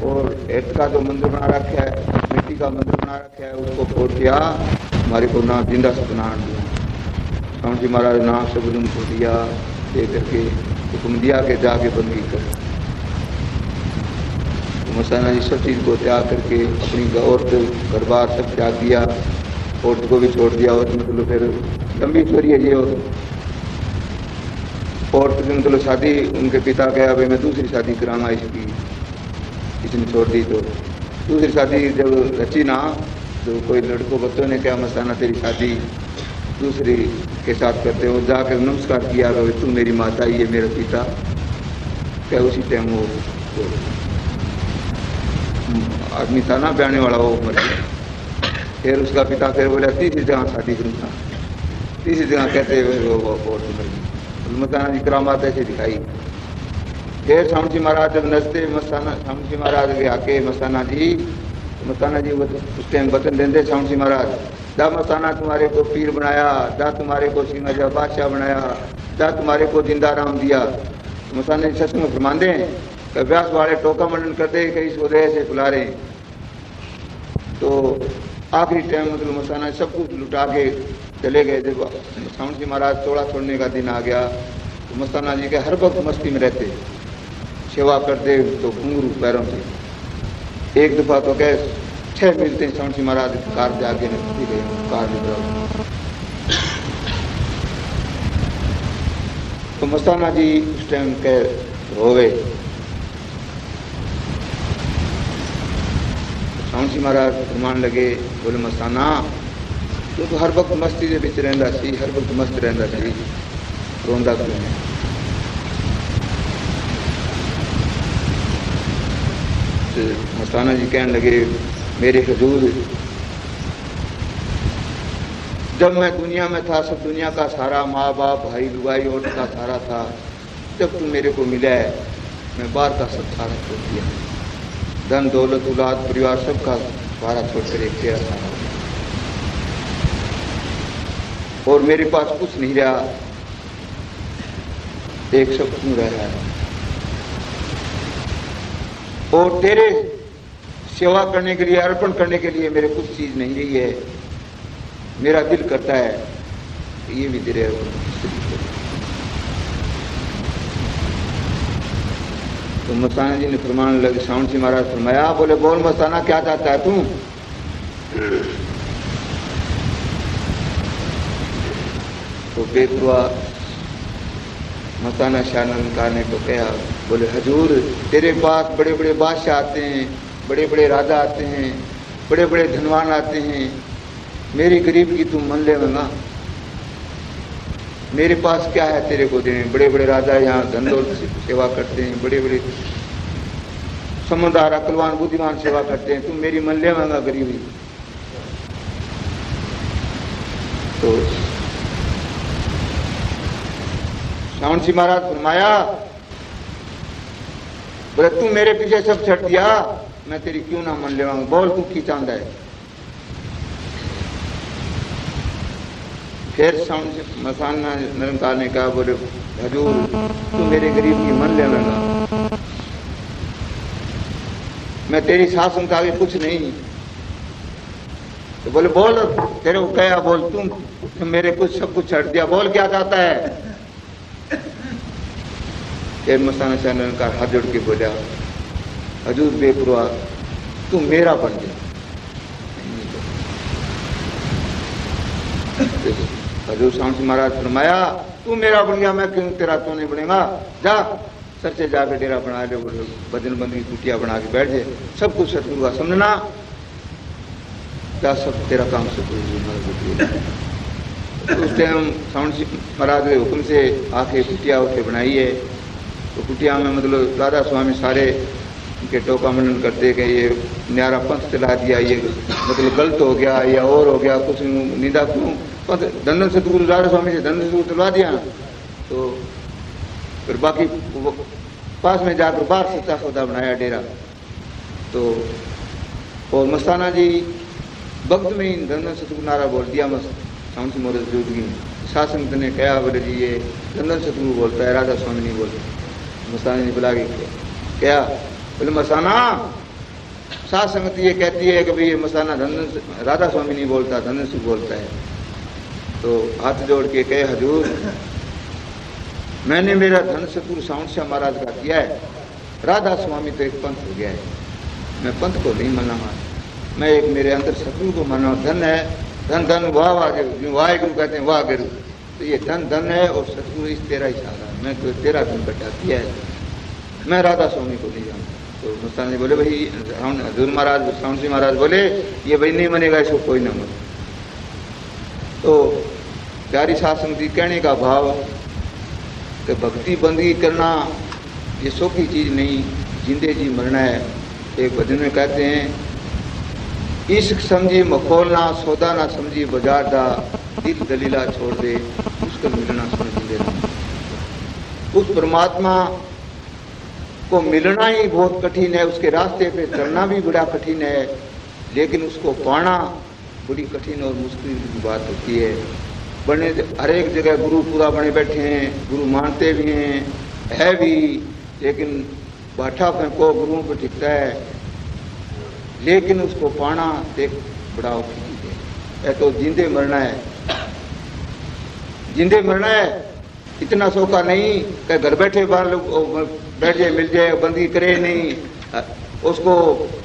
और ईट का जो मंदिर बना रखा है, मिट्टी का मंदिर बना रखा है, उसको फोड़ दिया, हमारे को ना जिंदा से बना दिया। स्वामी जी महाराज नाम से बुलंद को दिया, दे करके हुक्म दिया कि जाके बंदगी कर। तो मस्ताना जी सब चीज़ को त्याग करके अपनी औरत घर बार सब त्याग दिया, औरत को भी छोड़ दिया। और मतलब फिर लंबी स्टोरी है ये। औरत की मतलब शादी उनके पिता कहा भाई मैं दूसरी शादी कराना इसकी, इसने छोड़ दी। तो दूसरी शादी जब रची ना, तो कोई लड़कों बच्चों ने कहा मस्ताना तेरी शादी दूसरी के साथ करते हो। जाकर नमस्कार किया कि तू मेरी माता, ये मेरा पिता। क्या उसी टाइम वो आदमी था ना ब्याने वाला, वो मर गया। फिर उसका पिता फिर बोला तीसरी जगह शादी करूँगा। तीसरी जगह कहते हुए वो मर गई। मस्ताना जी करामात ऐसे दिखाई। फिर स्वामी जी महाराज जब नचते, मस्ताना स्वामी जी महाराज के आके मस्ताना जी उस टाइम वचन देते स्वामी जी महाराज, दा मस्ताना तुम्हारे को पीर बनाया, दा तुम्हारे को सिंह बादशाह बनाया, दा तुम्हारे को जिंदा राम दिया। मस्ताना जी सत्संग फरमाते हैं कि व्यास वाले टोका मंडन करते कई सोदे से बुला रहे। तो आखिरी टाइम मतलब मस्ताना सब कुछ लुटा के चले गए। जब स्वामी जी महाराज तोड़ा छोड़ने का दिन आ गया, तो मस्ताना जी के हर वक्त मस्ती में रहते, सेवा करते तो घुंघरू पैरों से। एक दफा तो कह 6 मिलते स्वामी जी महाराज कार से आगे निकल गए, कार में। तो मस्ताना जी उस टाइम के हो गए। स्वामी जी महाराज फरमान लगे, बोले मस्ताना तो हर वक्त मस्ती के बिच रहंदा सी, हर वक्त मस्त रहंदा सी, रोंदा क्यों है? मस्ताना जी कहने लगे, मेरे हुजूर जब मैं दुनिया में था, सब दुनिया का सारा माँ बाप भाई लुगाई और का सारा था। जब तू मेरे को मिला है, मैं बाहर का सब सारा छोड़ दिया, धन दौलत औलाद परिवार सबका सारा छोड़कर एक तेरा सारा, और मेरे पास कुछ नहीं रहा, एक सब तू रह रहा है। और तेरे सेवा करने के लिए, अर्पण करने के लिए मेरे कुछ चीज नहीं रही है। मेरा दिल करता है ये भी तेरे। तो मस्ताना जी ने फरमान लगे, स्वामी जी महाराज फरमाया, बोले बोल मस्ताना क्या चाहता है तू? तो बेपरवाह मस्ताना शाह नंदकार ने तो कहा, बोले हजूर तेरे पास बड़े बड़े बादशाह आते हैं, बड़े बड़े राजा आते हैं, बड़े बड़े धनवान आते हैं, मेरी गरीब की तुम मन ले मंगा। मेरे पास क्या है तेरे को देने? बड़े बड़े राजा यहाँ धन दौलत सेवा करते हैं, बड़े बड़े समझदार अकलवान बुद्धिमान सेवा करते हैं, तुम मेरी मन ले मंगा गरीबी। तो स्वामी जी महाराज फरमाया, बोले तू मेरे पीछे सब छट दिया, मैं तेरी क्यों ना मन लेवाऊंगा, बोल तू की चांदा है? फिर मस्ताना निरंकार ने कहा, बोले हजूर तू मेरे गरीब की मन लेवांगा, मैं तेरी शासन का आगे कुछ नहीं। तो बोले बोल तेरे को कहा, बोल तुम मेरे कुछ सब कुछ छट दिया, बोल क्या चाहता है? फिर मस्ताना शाह निरंकार हाथ जोड़ के बोला, हजूर बेपरवाह तू मेरा बन जा। हजूर स्वामी जी महाराज फरमाया, तू मेरा बन गया, मैं क्यों तेरा तो नहीं बनेगा? जा सर से जाकर डेरा बना ले, भजन बंदी कुटिया बना के बैठ जाए, सब कुछ सतगुरु का समझना, जा सब तेरा काम सतगुरु। उस टाइम स्वामी जी महाराज के हुक्म से आके कुटिया उठे बनाई है। तो कुटिया में मतलब राधा स्वामी सारे के टोका मंडन करते कि ये न्यारा पंथ चला दिया, ये मतलब गलत हो गया या और हो गया, कुछ निंदा क्यों? धंधन सतगुरु राधा स्वामी से धंधन सतगुरु चलवा दिया। तो फिर बाकी पास में जाकर बाहर सच्चा सौदा बनाया डेरा। तो और मस्ताना जी वक्त में ही धंधन सतगुरु नारा बोल दिया। स्वामी जी मोहम्मद जोगी शासन ने कहा, बोले जी ये धंधन सतगुरु बोलता है, राधा स्वामी नहीं बोलता। मस्ताना जी बुला के क्या? बोले मस्ताना साध संगत ये कहती है कि भाई ये मस्ताना राधा स्वामी नहीं बोलता, धनन सिंह बोलता है। तो हाथ जोड़ के कहे हजूर मैंने मेरा धन सतगुरु साउंड शाह महाराज का किया है, राधा स्वामी तो एक पंथ हो गया है, मैं पंथ को नहीं माना, मैं एक मेरे अंदर सतगुरु को माना। धन है, धन धन वाह वाह, वाह गुरु कहते हैं वाह गुरु, तो ये धन धन है और सतगुरु इस तेरा ही सहारा, मैं तो तेरा धन बचा दिया है, मैं राधा स्वामी को नहीं जानता। तो मस्ताना जी बोले भाई हजूर महाराज साउंड सिंह महाराज बोले ये भाई नहीं मनेगा, इसको कोई ना मने। तो प्यारी शासन जी कहने का भाव कि भक्ति बंदगी करना ये सौखी चीज नहीं, जिंदे जी मरना है। एक भजन में कहते हैं इश्क समझी मखोलना, सौदा ना समझी बाजार दा, दिल दलीला छोड़ दे उसको मिलना समझ लेना। उस परमात्मा को मिलना ही बहुत कठिन है, उसके रास्ते पे चलना भी बड़ा कठिन है, लेकिन उसको पाना बड़ी कठिन और मुश्किल की बात होती है। बने हर एक जगह गुरु पूरा बने बैठे हैं, गुरु मानते भी हैं, है भी, लेकिन बाठा फेंको गुरुओं पर टिकता है, लेकिन उसको पाना एक बड़ा औखी चीज है। तो जिंदे मरना है, जिंदे मरना है, इतना सौखा नहीं कि घर बैठे बाहर लोग बैठ जाए मिल जाए, बंदी करे नहीं, उसको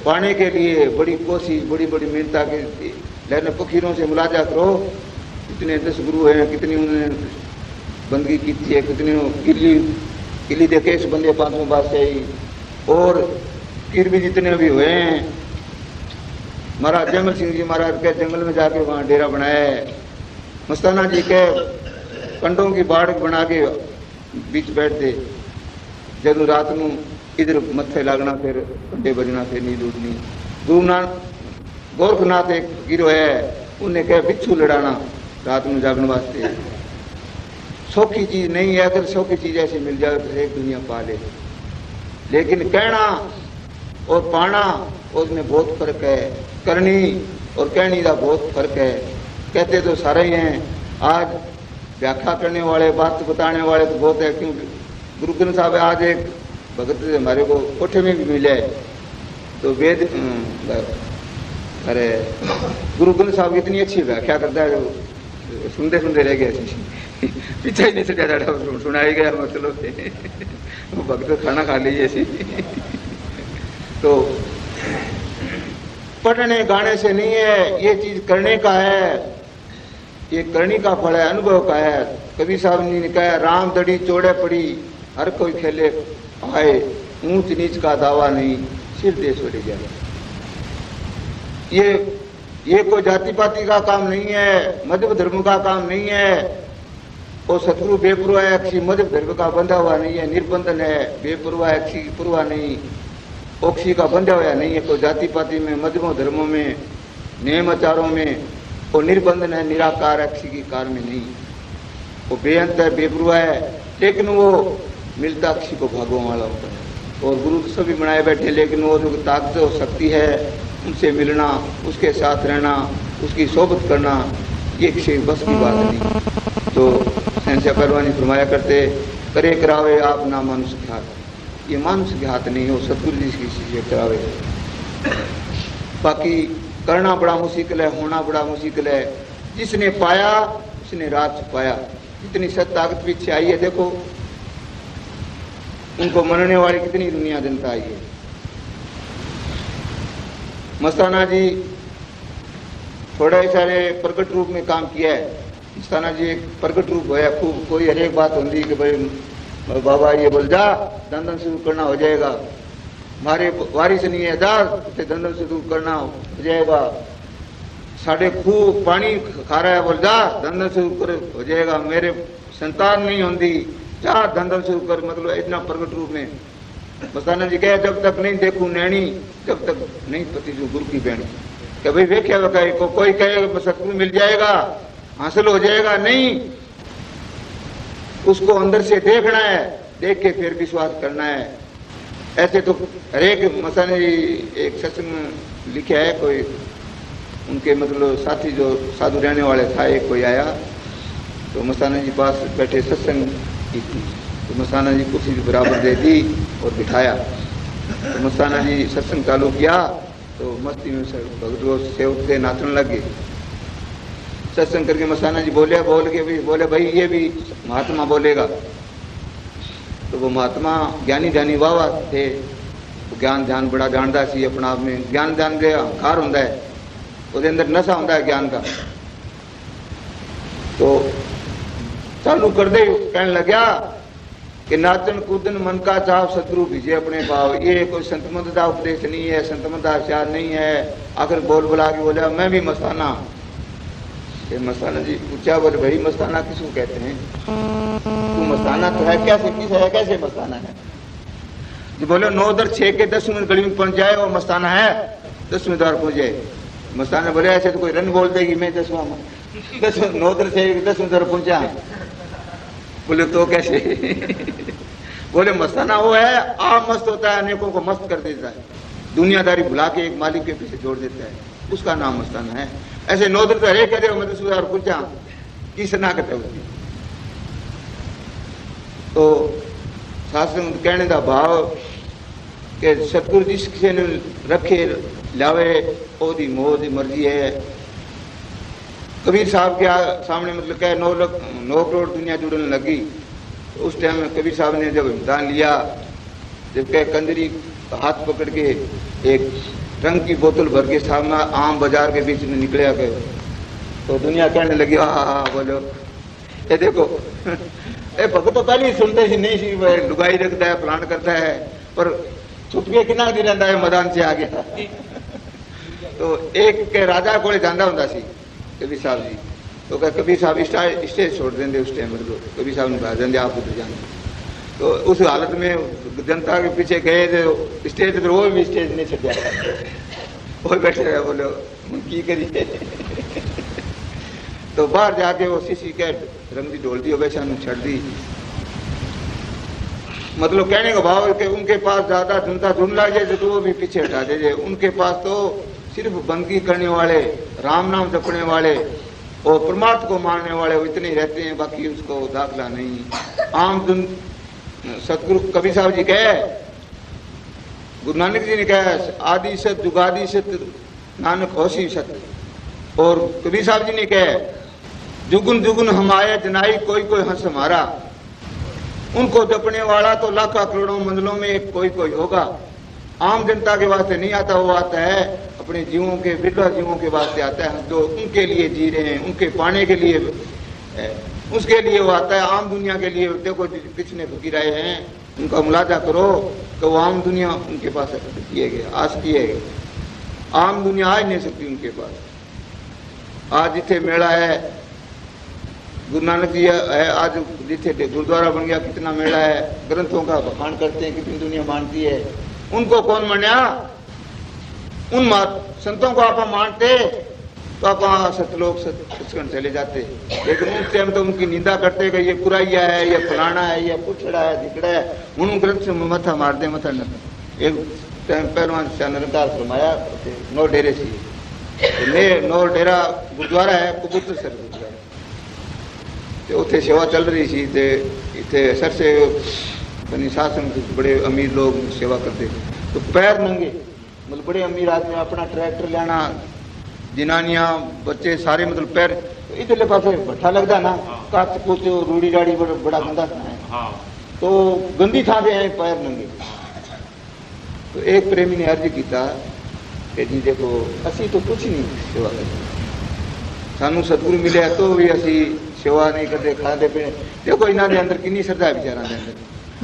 पाने के लिए बड़ी कोशिश, बड़ी बड़ी मेहनत की। लेकिन फकीरों से मुलाजा करो, कितने 10 गुरु हैं, कितनी उन्होंने बंदगी की है, कितनी किली देखे इस बंदे 5वें बादशाही, और पीर भी जितने भी हुए हैं। महाराज जयमल सिंह जी महाराज के जंगल में जाके वहाँ डेरा बनाया है, मस्ताना जी के कंडों की बाड़ बना के बीच बैठते, जब रात को इधर मत्थे लगना, फिर कंडे बजना, फिर नींद उठनी। गुरु नानक गोरखनाथ एक गिरो है, उन्हें कहे बिच्छू लड़ाना रात में जागने वास्ते। सौखी चीज नहीं है, अगर सौखी चीज ऐसी मिल जाए तो एक दुनिया पा ले, लेकिन कहना और पाना उसमें बहुत फर्क है, करनी और कहनी का बहुत फर्क है। कहते तो सारे ही हैं, आज व्याख्या करने वाले, बात बताने वाले तो बहुत है। क्यों गुरु ग्रंथ साहब आज एक भगत हमारे को कोठे में भी मिले, तो वेद अरे गुरु ग्रंथ साहब इतनी अच्छी व्याख्या करता है, जो सुनते सुनते रह गए, पीछे ही नहीं से सुनाई गया, मतलब वो भक्त खाना खा लीजिए ऐसी। तो पढ़ने गाने से नहीं है, ये चीज करने का है, ये करने का फल है, अनुभव का है। कबीर साहब ने कहा राम दड़ी चौड़े पड़ी, हर कोई खेले आए, ऊंच नीच का दावा नहीं, सिर दे छोड़े जाए। ये कोई जाति पाति का काम नहीं है, मध्य धर्म का काम नहीं है। और सतगुरु बेपुरवा है, अक्षी मध्य धर्म का बंधा हुआ नहीं है, निर्बंधन है। बेपुरवा है, अक्षी पुरवा नहीं, ओक्षी का बंधा हुआ नहीं है। कोई जाति पाति में, मध्यम धर्मों में, नियम आचारों में वो निर्बंधन है, निराकार अक्षी की कार में नहीं। वो बेअंत है, बेपुरवा है, लेकिन वो मिलता अक्षी को भागों वाला होता है। और गुरु तो सभी बनाए बैठे, लेकिन वो जो ताकत और शक्ति है, उनसे मिलना, उसके साथ रहना, उसकी सोबत करना, ये किसी बस की बात नहीं। तो सहनशाह पहलवानी फरमाया करते, करे करावे आप ना मानुष के हाथ, ये मानुष के हाथ नहीं हो, सतगुरु जी की चीजें करावे। बाकी करना बड़ा मुश्किल है, होना बड़ा मुश्किल है। जिसने पाया उसने रात छुपाया। इतनी सत ताकत पीछे आई है, देखो उनको मनने वाली कितनी दुनिया जनता आई है। मस्ताना जी थोड़े सारे प्रकट रूप में काम किया है। मस्ताना जी एक प्रकट रूप है, खूब कोई हर एक बात होती कि भाई बाबा ये बोल जा, दंदन शुरू करना हो जाएगा, हमारे वारिस नहीं है जा, उसे दंदन शुरू करना हो जाएगा। साढ़े खूब पानी खा रहा है, बोल जा दंदन शुरू कर हो जाएगा। मेरे संतान नहीं होती, जा दंदन शुरू कर, मतलब इतना प्रकट रूप में। मस्ताना जी कहे जब तक नहीं देखूं नैनी, जब तक नहीं पति जो गुरु की बहन। कि भाई वेख्या वकाई को कोई कहे सतगुरु मिल जाएगा, हासिल हो जाएगा, नहीं, उसको अंदर से देखना है, देख के फिर विश्वास करना है। ऐसे तो हरेक मस्ताना जी एक सत्संग में लिखा है, कोई उनके मतलब साथी जो साधु रहने वाले था, एक कोई आया तो मस्ताना जी पास बैठे सत्संग की थी, तो मस्ताना जी कुर्सी बराबर दे दी और बिठाया। तो मस्ताना जी सत्संग चालू किया, तो मस्ती में भगत लोग से उठते नाचने लगे। सत्संग करके मस्ताना जी बोले बोले भाई ये भी महात्मा बोलेगा। तो वो महात्मा ज्ञानी ध्यानी वाह थे, ज्ञान ध्यान बड़ा जानता सी अपना आप में। ज्ञान ध्यान के अहंकार होंदा है, उसके अंदर नशा होंदा है ज्ञान का। तो चालू कर दे, कहने लग्या कि नाचन कूदन मन का चाव सतगुरु भिजे अपने भाव। ये कोई संत मंत का उपदेश नहीं है, संत मंत का आचार नहीं है। आखिर बोल बुला के बोला मैं भी मस्ताना। ये मस्ताना जी पूछा, बोले भाई मस्ताना किसको कहते हैं? तू मस्ताना तो है कैसे मस्ताना है? जी बोले 9 दर 6 के 10वीं गली में पहुंच जाए और मस्ताना है, 10वीं द्वार पहुंच जाए। मस्ताना बोले ऐसे तो कोई रन बोल देगी मैं 10वां 9 दर 6 के 10वीं द्वार पहुंचा। बोले तो कैसे? बोले मस्ताना वो है आप मस्त होता है, अनेकों को मस्त कर देता है, दुनियादारी भुला के एक मालिक के पीछे जोड़ देता है, उसका नाम मस्ताना है। ऐसे 9 दर तो हरे कह रहे मैं 10 पूछा किस ना कहते उसकी। तो शास्त्र में कहने का भाव कि सतगुरु जिस किसी ने रखे लावे ओदी मोह दी मर्जी है। कबीर साहब के सामने मतलब क्या 9 करोड़ दुनिया जुड़ने लगी। तो उस टाइम में कबीर साहब ने जब दान लिया, जब क्या कंजरी हाथ पकड़ के एक रंग की बोतल भर के सामने आम बाजार के बीच में निकले गए, तो दुनिया कहने लगी हाँ बोलो ये देखो ए भगत तो पहले ही सुनते सी नहीं सी लुगाई रखता है प्लान करता है, पर छुप के कितना दिन रहता है मैदान से आ गया। तो एक के राजा को जाना होता सी कबीर साहब जी, तो कबीर साहब स्टेज छोड़ देंगे उस टाइम, मतलब कबीर साहब ने कहा देंगे आप उधर जाने। तो उस हालत में जनता के पीछे गए थे स्टेज पर, वो भी स्टेज नहीं छटिया, वो बैठे रहे बोले की करिए। तो बाहर जाके वो सीसी के रंगी ढोल दी वैसा छड़ दी। मतलब कहने का भाव है कि उनके पास ज्यादा जनता ढूंढ ला जाए तो वो भी पीछे हटा दे। उनके पास तो सिर्फ बंदगी करने वाले, राम नाम जपने वाले और परमात्मा को मानने वाले वो इतने रहते हैं, बाकी उसको दाखला नहीं। आम जन सतगुरु कबीर साहब जी कहे, गुरु नानक जी ने कहा आदि सत जुगादि सत नानक होशी सत, और कबीर साहब जी ने कहा जुगुन जुगुन हम आए जनाई कोई कोई हंस हमारा। उनको जपने वाला तो लाखों करोड़ों मंजिलों में एक कोई कोई होगा। आम जनता के वास्ते नहीं आता, वो आता है अपने जीवों के विधवा जीवों के वास्ते आता है, जो उनके लिए जी रहे हैं, उनके पाने के लिए उसके लिए वो आता है। आम दुनिया के लिए देखो किसने फकीर आए हैं, उनका मुलाजा करो तो वो आम दुनिया उनके पास किए गए, आज किए गए। आम दुनिया आ ही नहीं सकती उनके पास। आज जिथे मेला है गुरु नानक जी है, आज जिथे गुरुद्वारा बन गया कितना मेला है, ग्रंथों का बखान करते हैं, कितनी दुनिया मानती है। उनको कौन मान्या? उन संतों को आप मानते तो आप सतलोक सचखंड चले जाते, लेकिन उस टाइम तो उनकी निंदा करते कि ये पुराइया है, ये फलाना है, ये पुछड़ा है, दिखड़ा है। उन ग्रंथ से मथा मार दे मथा न। एक टाइम पहलवान निरंकार फरमाया 9 डेरे सी, 9 डेरा गुरुद्वारा है कबूतर सर गुरुद्वारा, तो उत्थे सेवा चल रही थी। इतने सर से बनी शासन बड़े अमीर लोग सेवा करते, तो पैर नंगे, मतलब बड़े अमीर आदमी अपना ट्रैक्टर लेना, जनानियां बच्चे सारे मतलब पैर इधरले पास भट्ठा लगता ना, काच कुछ रूड़ी राड़ी बड़ा गंदा था है, तो गंदी था पे हैं पैर नंगे। तो एक प्रेमी ने अर्ज किया कि जी देखो असी तो कुछ नहीं सेवा करते, सानू सतगुरु मिले तो भी असी सेवा नहीं करते, खाते पे देखो इन्हों के अंदर कितनी श्रद्धा है बेचारा के अंदर,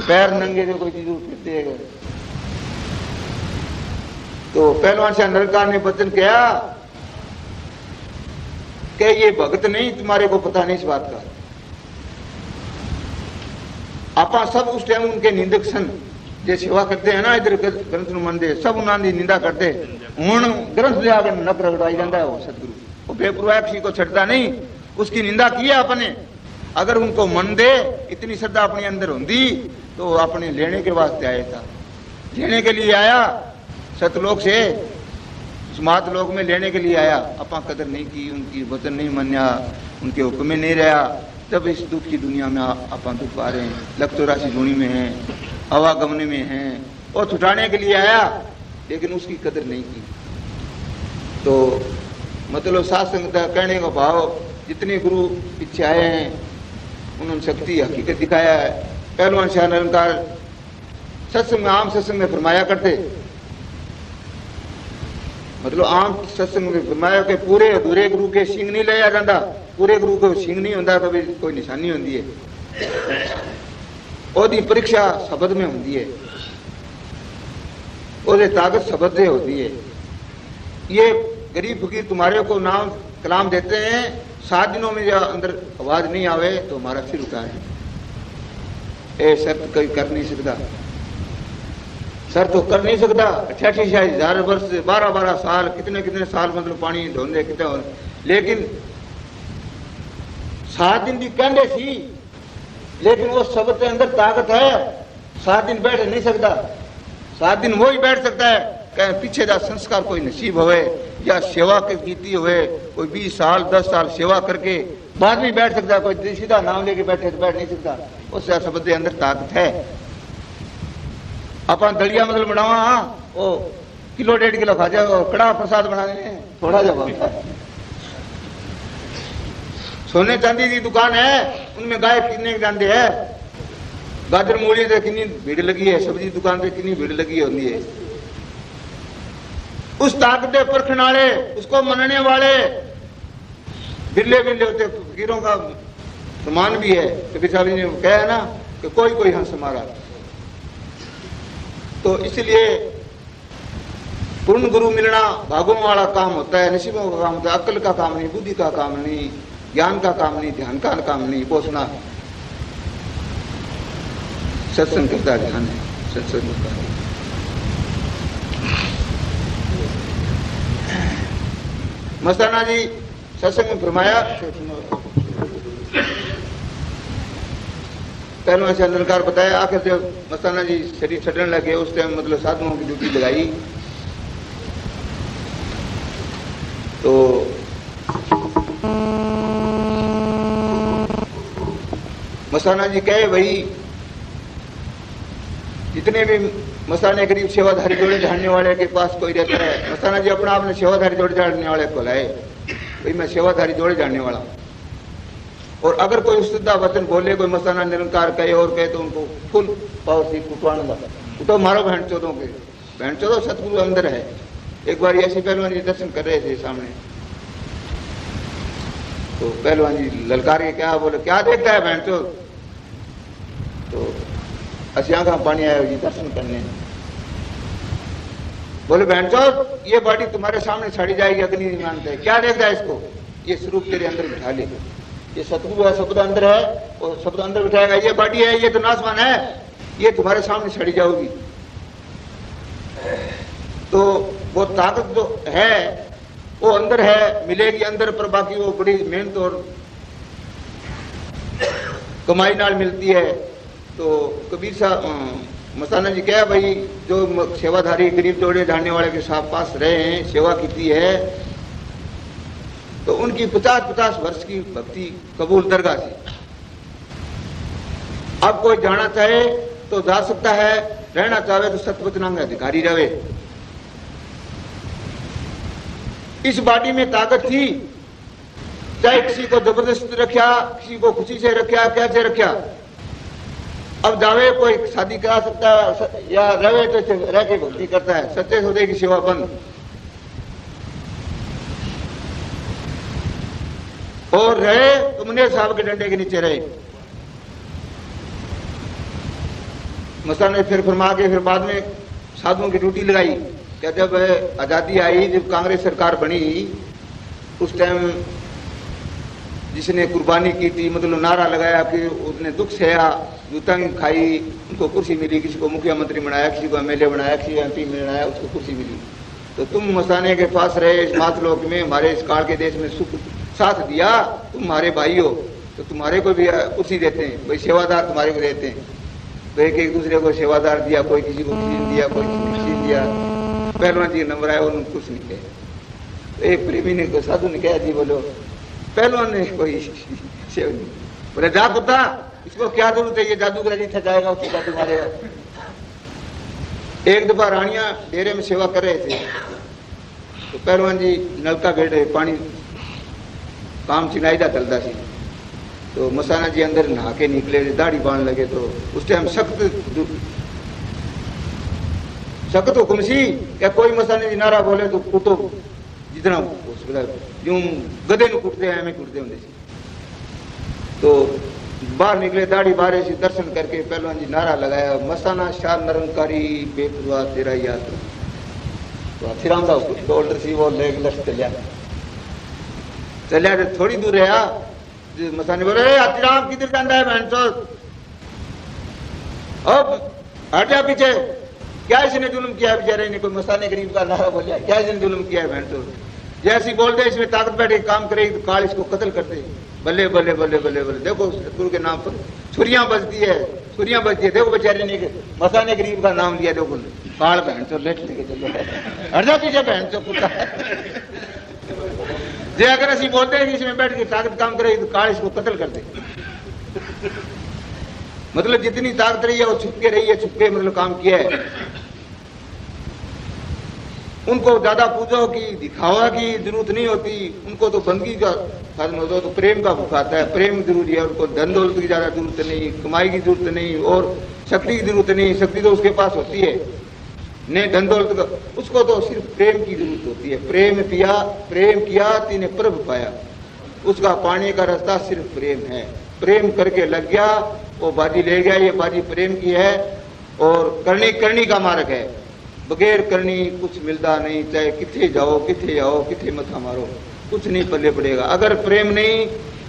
पैर नंगे जो कोई चीज फिरते है। तो पहलवान शाह निरंकार ने वचन किया कि ये भगत नहीं, तुम्हारे को पता नहीं इस बात का। आप सब उस टाइम उनके निंदक सन, जो सेवा करते हैं ना इधर ग्रंथ नु मनते, सब उन्होंने निंदा करते। हुण ग्रंथ लिया नक रगड़ाई जाता है वो सतगुरु, वो बेपरवाह किसी को छड़ता नहीं, उसकी निंदा की है आपने। अगर उनको मन दे, इतनी श्रद्धा अपने अंदर होती तो आपने लेने के वास्ते आया था, लेने के लिए आया सतलोक से, समाज लोक में लेने के लिए आया। अपा कदर नहीं की, उनकी वचन नहीं मन्या, उनके हुक्म में नहीं रहा, तब इस दुख की दुनिया में आप दुख पा रहे हैं। 184 गुणी में हैं, आवागमन में हैं, और छुटाने के लिए आया, लेकिन उसकी कदर नहीं की। तो मतलब सत्संग का कहने का भाव, जितने गुरु पीछे आए हैं उन्होंने शक्ति हकीकत दिखाया है। पहलवान शाह निरंकार सत्संग में, आम सत्संग में फरमाया करते, मतलब आम सत्संग में फरमाया कि पूरे अधूरे गुरु के सिंह नहीं लिया जाता, पूरे गुरु को सिंह नहीं होता, कभी कोई निशानी होती है। ओदी परीक्षा शब्द में होती है, ओदी ताकत शब्द से होती है। ये गरीब फकीर तुम्हारे को नाम कलाम देते हैं, 7 दिनों में जब अंदर आवाज नहीं आवे तो हमारा सिर उतारे। ए शर्त कोई कर नहीं सकता, सर तो कर नहीं सकता। 88,000 वर्ष, 12-12 साल, कितने कितने साल मतलब पानी ढोंदे कितने, लेकिन 7 दिन भी कहते सी, लेकिन वो शब्द के अंदर ताकत है। 7 दिन बैठ नहीं सकता, 7 दिन वो ही बैठ सकता है। कहीं पीछे जा संस्कार कोई नसीब होवे या सेवा की कीती हुए, कोई 20 साल 10 साल सेवा करके बाद में बैठ सकता है। कोई सीधा नाम लेके बैठे तो बैठ नहीं सकता, उससे शब्द के अंदर ताकत है। अपन दलिया मतलब बनावा, वो किलो 1.5 किलो खा जाए, और कड़ा प्रसाद बना देने थोड़ा जब सोने चांदी की दुकान है, उनमें गाय कितने जानते हैं। गाजर मूली से कितनी भीड़ लगी है, सब्जी दुकान पे कितनी भीड़ लगी होती है। उस ताकत परखने वाले, उसको मनने वाले बिरले बिरले होते फकीरों का समान भी है। कबीर साहब ने कहा है ना कि कोई कोई हंस हमारा। तो इसलिए पूर्ण गुरु मिलना भागों वाला काम होता है, नसीबों का काम होता है। अक्ल का काम नहीं, बुद्धि का काम नहीं, ज्ञान का काम नहीं, ध्यान का काम नहीं। पोषणा सत्संग करता ध्यान है, सत्संग करता है। मस्ताना जी सत्संग में फरमाया, पहलवान से निरंकार बताया। आखिर जब मस्ताना जी शरीर छटने लगे, उस टाइम मतलब साधुओं की ड्यूटी लगाई। तो मस्ताना जी कहे भाई जितने भी मस्ताने करीब सेवाधारी जोड़े झाड़ने वाले के पास कोई रहता है, मस्ताना जी अपना आपने सेवाधारी जोड़े झाड़ने वाले को लाए, भाई मैं सेवाधारी जोड़े झाड़ने वाला हूं। और अगर कोई शुद्धा वचन बोले, कोई मस्ताना निरंकार कहे और कहे, तो उनको फुल पावर से कुटवाऊंगा। तो मारो बहन चौधों के, बहन चौधो सतगुरु अंदर है। एक बार ऐसे पहलवान जी दर्शन कर रहे थे सामने, तो पहलवान जी ललकार के क्या बोले, क्या देखता है बहन चौध। तो असिया का पानी आया जी दर्शन करने। बोले बहन चौध ये बाटी तुम्हारे सामने छाड़ी जाएगी, अग्नि नहीं मानते है। क्या देखता है इसको, ये स्वरूप तेरे अंदर बिठा ले। ये सतगुरु है, शब्द अंदर है, और शब्द अंदर बिठाएगा। ये बाटी है, ये तो नासमान है, ये तुम्हारे सामने छड़ी जाओगी। तो वो ताकत जो है वो अंदर है, मिलेगी अंदर, पर बाकी वो बड़ी मेहनत और कमाई नाल मिलती है। तो कबीर साहब मस्ताना जी क्या भाई, जो सेवाधारी गरीब जोड़े झाड़ने वाले के साथ पास रहे हैं, सेवा की है, तो उनकी 50-50 वर्ष की भक्ति कबूल दरगाह से। अब कोई जाना चाहे तो जा सकता है, रहना चाहे तो सतवचनांग अधिकारी रहे। इस बाटी में ताकत थी, चाहे किसी को जबरदस्ती रखा, किसी को खुशी से रखा, कैसे रखा। अब जावे कोई शादी करा सकता है, या रवे तो रह के भक्ति करता है, सच्चे सौदे की सेवा बंद। और रहे तो मुनीर साहब के डंडे के नीचे रहे। मस्तान ने फिर फरमा के फिर बाद में साधुओं की ड्यूटी लगाई। क्या जब आजादी आई, जब कांग्रेस सरकार बनी, उस टाइम जिसने कुर्बानी की थी, मतलब नारा लगाया कि उसने दुख सहा, जूता खाई, उनको कुर्सी मिली, किसी को मुख्यमंत्री बनाया, किसी को एमएलए बनाया, किसी को एमपी बनाया, उसको कुर्सी मिली। तो तुम मस्ताने के पास रहे इस मातलोक में, हमारे इस काल के देश में सुख साथ दिया, तुम हमारे भाई हो, तो तुम्हारे को भी कुर्सी देते हैं, भाई सेवादार तुम्हारे को देते हैं। तो एक दूसरे को सेवादार दिया, कोई किसी को किसी दिया, कोई किसी दिया। पहलवान जी नंबर आया, उन्होंने कुछ नहीं कहे। तो एक प्रेमी ने, साधु ने कहा जी बोलो, पहलवान ने कोई सेव नहीं बोले, जा कुत्ता, इसको क्या जरूरत है, ये जादूगर नहीं थकाएगा, उसको जादू मारेगा। एक दफा रानियां डेरे में सेवा कर रहे थे, तो पहलवान जी नलका बेटे पानी काम चिनाईदा चलता सी। तो मसाना जी अंदर नहा के निकले, दाढ़ी बांध लगे। तो उस टाइम सख्त हुक्म सी क्या कोई मसाने जी नारा बोले तो कुटो, जितना यूं गधे को कुटते हैं हमें कुटते होंगे। तो बाहर निकले, दाढ़ी बारे से दर्शन करके पहलवान जी नारा लगाया, मसाना शाह निरंकारी बेपरवाह तेरा याद। तो हाथीराम था उसको शोल्डर सी वो लेग लट चलिया तो थोड़ी दूर रहा। मसाने बोले हाथीराम किधर जाता है बहन चो, अब हट जा पीछे, क्या इसने जुल्म किया बेचारे ने। कोई मसाने गरीब का नारा बोलिया, क्या इसने जुल्म किया है बहन चो। जैसी बोलते इसमें ताकत बैठे काम करेगी तो काल इसको कत्ल करते। बल्ले बल्ले बल्ले बल्ले बल्ले, देखो गुरु के नाम पर छुरियां बजती है, छुरियां बजती है। देखो बेचारे ने मसाने गरीब का नाम लिया, देखो काल बहन चो लेट लेके चलो, हट जा पीछे बहन चो कुत्ता। जे अगर असि बोलते हैं कि इसमें बैठ के ताकत काम करेगी तो काल इसको कत्ल कर दे। मतलब जितनी ताकत रही है वो छुपके रही है, छुपके मतलब काम किया है। उनको ज्यादा पूजो की दिखावा की जरूरत नहीं होती, उनको तो बंदगी का साधन होता है, तो प्रेम का भुखाता है। प्रेम जरूरी है, उनको धन दौलत की ज्यादा जरूरत नहीं, कमाई की जरूरत नहीं और शक्ति की जरूरत नहीं। शक्ति तो उसके पास होती है, नहीं धन दौलत का, उसको तो सिर्फ प्रेम की जरूरत होती है। प्रेम किया तीने प्रभ पाया, उसका पाने का रास्ता सिर्फ प्रेम है। प्रेम करके लग गया, वो बाजी ले गया। ये बाजी प्रेम की है और करनी का मार्ग है। बगैर करनी कुछ मिलता नहीं, चाहे किथे जाओ किथे मथा मारो, कुछ नहीं पल्ले पड़ेगा। अगर प्रेम नहीं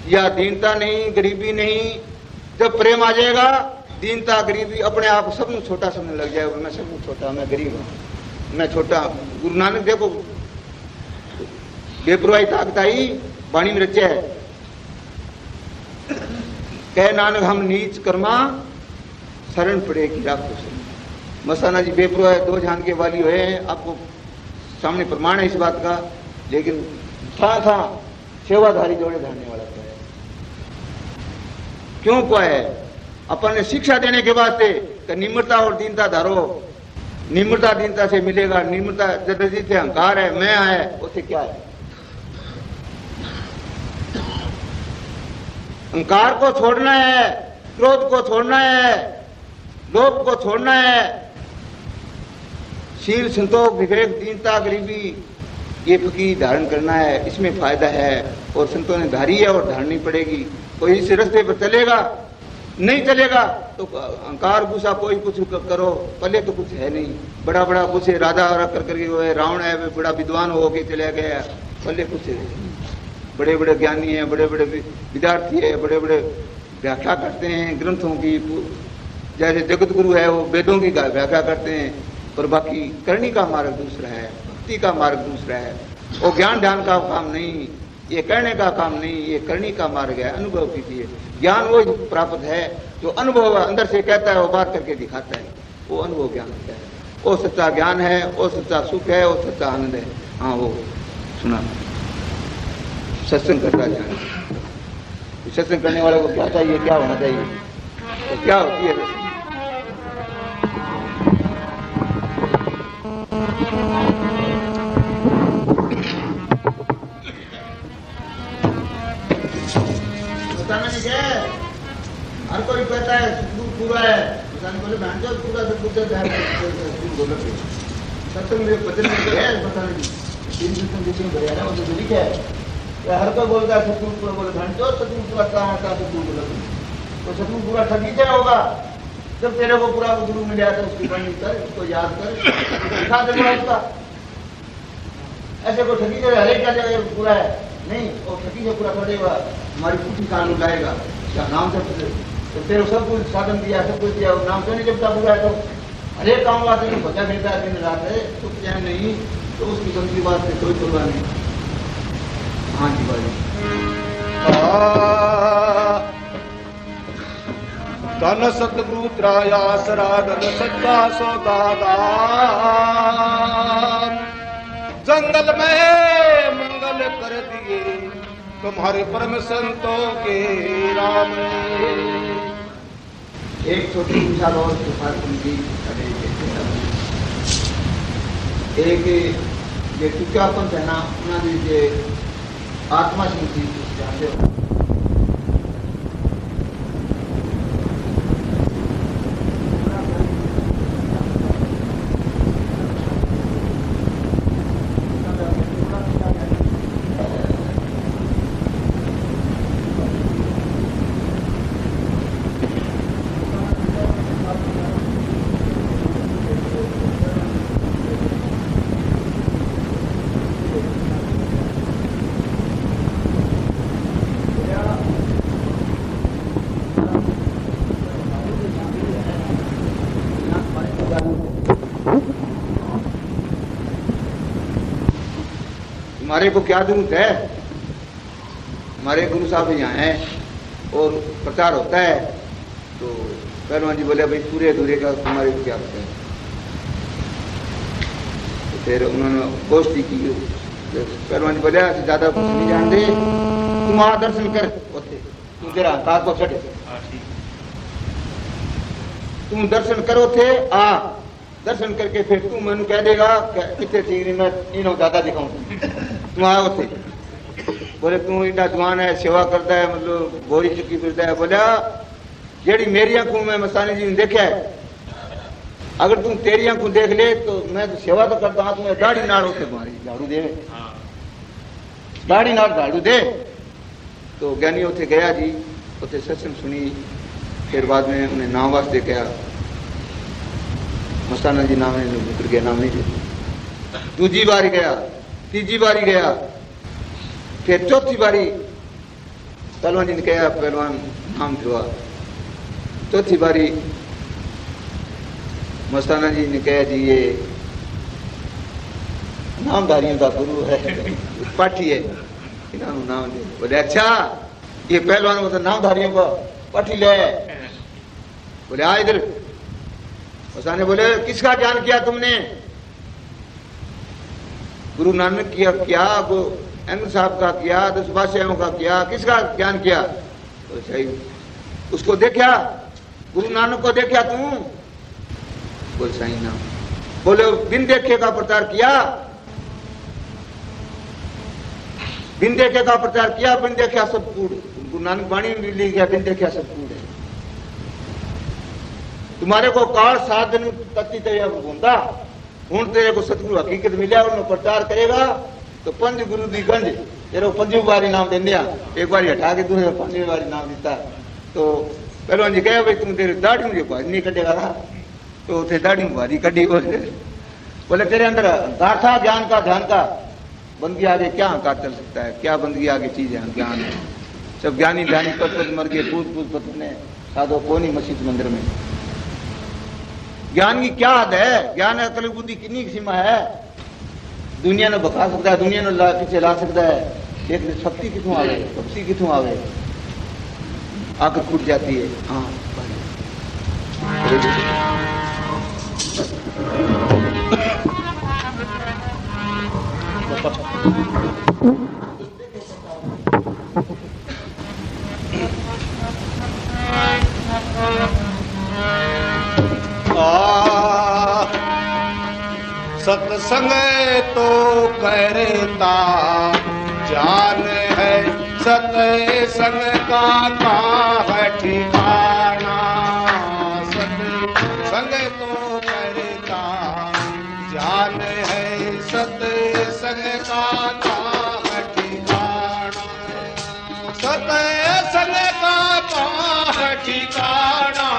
या दीनता नहीं, गरीबी नहीं, जब प्रेम आ जाएगा दीनता गरीबी अपने आप सब छोटा समझने लग जाएगा। मैं सब छोटा, मैं गरीब हूं, मैं छोटा। गुरु नानक देखो बेपरवाही ताकत आई वाणी में रचा है, कह नानक हम नीच कर्मा शरण पड़ेगी राखो से। मसाना जी बेपरवाह दो जान के वाली हुए हैं, आपको सामने प्रमाण है इस बात का। लेकिन था सेवाधारी जोड़े धारने वाला था। क्यों को है अपन ने शिक्षा देने के वास्ते कि निम्रता और दीनता धारो। निम्रता दीनता से मिलेगा। निम्रता जबरदस्ती से अहंकार है, मैं है, उसे क्या है। अहंकार को छोड़ना है, क्रोध को छोड़ना है, लोभ को छोड़ना है। शील संतोष विवेक दीनता गरीबी ये फकीर धारण करना है, इसमें फायदा है। और संतों ने धारी है और धारनी पड़ेगी। कोई इस रास्ते पर चलेगा, नहीं चलेगा तो अहंकार गुस्सा कोई कुछ करो, पहले तो कुछ है नहीं। बड़ा बड़ा कुछ है, राजा कर करके वो है, रावण है, बड़ा विद्वान हो के चले गया, पहले कुछ है। बड़े बड़े ज्ञानी हैं, बड़े बड़े विद्यार्थी है, बड़े बड़े व्याख्या करते हैं ग्रंथों की। जैसे जगत गुरु है वो वेदों की व्याख्या करते हैं, पर बाकी करनी का मार्ग दूसरा है, भक्ति का मार्ग दूसरा है। वो ज्ञान ध्यान का काम नहीं, ये कहने का काम नहीं, ये करनी का मार्ग है, अनुभव कीजिए। ज्ञान वो प्राप्त है जो अनुभव अंदर से कहता है, वो बात करके दिखाता है, वो अनुभव ज्ञान होता है। वो सच्चा ज्ञान है, वो सच्चा सुख है, वो सच्चा आनंद है। हाँ वो सुना सत्संग करता ज्ञान। सत्संग करने वाले को क्या चाहिए, क्या होना चाहिए, तो क्या होती है रस्म। हर कोई कहता है पूरा है, बोले पूरा सब कुछ सत्संग में वचन है, पता नहीं हर कोई बोलता है सतगुरु पूरा, बोले सतगुरु पूरा कहाँ था, सतगुरु बोला तो सतगुरु पूरा ठगी क्या होगा। जब तेरे को पूरा गुरु मिल जाता है उसकी पढ़नी कर, उसको याद कर, दिखा देगा उसका। ऐसे को ठगी से हरेक क्या जगह पूरा है नहीं, और ठगी से पूरा करेगा हमारी कुछ कानून लाएगा क्या नाम से। तो तेरे सब कुछ साधन दिया, सब कुछ दिया, नाम से नहीं जब पूरा है तो हरेक काम वास्ते नहीं बचा मिलता है, दिन रात है तो क्या नहीं, तो उसकी गंदी बात से कोई तुलना नहीं। हाँ जी भाई धन सतगुरु त्रायासरा धन सच्चा सौदागार, जंगल में मंगल कर दिए तुम्हारे परम संतों के राम। एक छोटी मिसाल और एक જે ચૂક્યાપન થના ઉનાની જે આત્મા શક્તિ જાણਦੇ ਹੋ हमारे को क्या जरूरत है? हमारे गुरु साहब यहाँ हैं और प्रचार होता है तो पहलवान जी बोले भाई पूरे अधूरे का तुम्हारे को क्या पता है। तो फिर उन्होंने गोष्ठी की। पहलवान जी बोले ज्यादा कुछ नहीं जानते, तुम आ दर्शन कर होते तुम तेरा तार को छठे तुम दर्शन करो थे आ दर्शन करके फिर तू मैनू कह देगा कितने ठीक मैं इन्हों ज्यादा दिखाऊं तुम आओ थे। बोले तू इतना जवान है सेवा करता है मतलब बोरी चुकी फिरता है। बोला जेड़ी मेरी आंखों में मस्तानी जी ने देखा है अगर तुम तेरी आंखों देख ले तो मैं तो सेवा तो करता हूं तुम्हें दाढ़ी नाड़ होते तुम्हारी झाड़ू दे दाढ़ी नाड़ झाड़ू दे। तो ज्ञानी उसे गया जी उसे सत्संग सुनी फिर बाद में उन्हें नाम वास्ते कहा मस्ताना जी नाम उतर गया नाम नहीं दूजी बारी गया तीजी बारी गया फिर चौथी बारी पहलवान जी ने कहा पहलवान नाम हुआ। चौथी बारी मस्ताना जी ने कहा जी ये नामधारियों का गुरु है पाठी है इन्होंने नाम दे। बोले अच्छा ये पहलवान मतलब नामधारियों का पाठी ले। बोले आ इधर। मस्ताना बोले किसका ज्ञान किया तुमने? गुरु नानक किया क्या अहमद साहब का किया 10 बादशाहों का किया किसका ज्ञान किया? तो सही उसको देखा गुरु नानक को देखा तू? बोल सही ना। बोले बिन देखे का प्रचार किया बिन देखे का प्रचार किया बिन देखा सब कूड़। गुरु नानक वाणी में लिख गया बिन देखा सब कूड़ है। तुम्हारे को काल 7 दिन तत्ती तैयार घूमता हूं तेरे को सतगुरु हकीकत मिला उन्होंने प्रचार करेगा तो पंज गुरु दी गंज तेरे को 5वीं बारी नाम दे दिया एक बार हटा के दूसरे 5वीं बारी नाम दिता। तो पहलवान जी कहे भाई तुम तेरी दाढ़ी मुझे भारी नहीं कटेगा ना। तो उसे दाढ़ी में भारी कटी बोले तेरे अंदर अहंकार था ज्ञान का ध्यान का बंदगी आगे क्या अहंकार चल सकता है क्या बंदगी आगे चीज है ज्ञान है। सब ज्ञानी ध्यानी पद मर गए पूज पूज पत्ने साधो कौन ही मस्जिद मंदिर में। ज्ञान की क्या हद है? ज्ञान अकल बुद्धि कितनी सीमा है? दुनिया ने बका सकता है दुनिया ने पीछे ला सकता है लेकिन शक्ति कितों आवे भक्ति कितों आवे आंख फूट जाती है। हाँ सत्संग तो करता जान है सत्संग का है ठिकाना। सत्संग तो करता जान है सत्संग का है ठिकाना। सत्संग का है ठिकाना।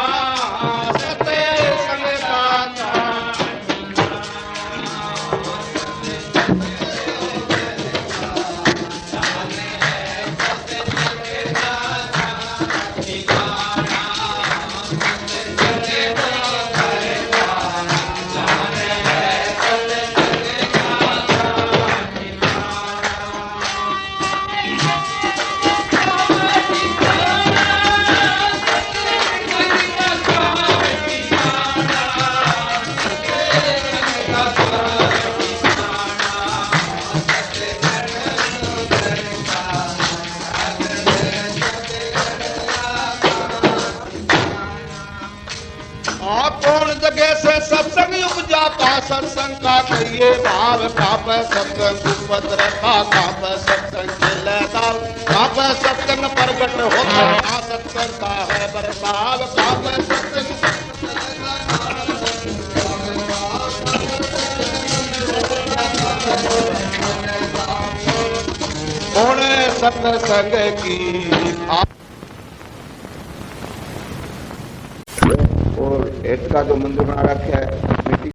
का कहिए भाव काप सत्संग उपत रखा काप सत्संग खेले दाव काप सत्संग प्रगट होता सत्संग का है बर्ताव काप सत्संग सत्संग की और हेठ का जो मंदिर बना रखा है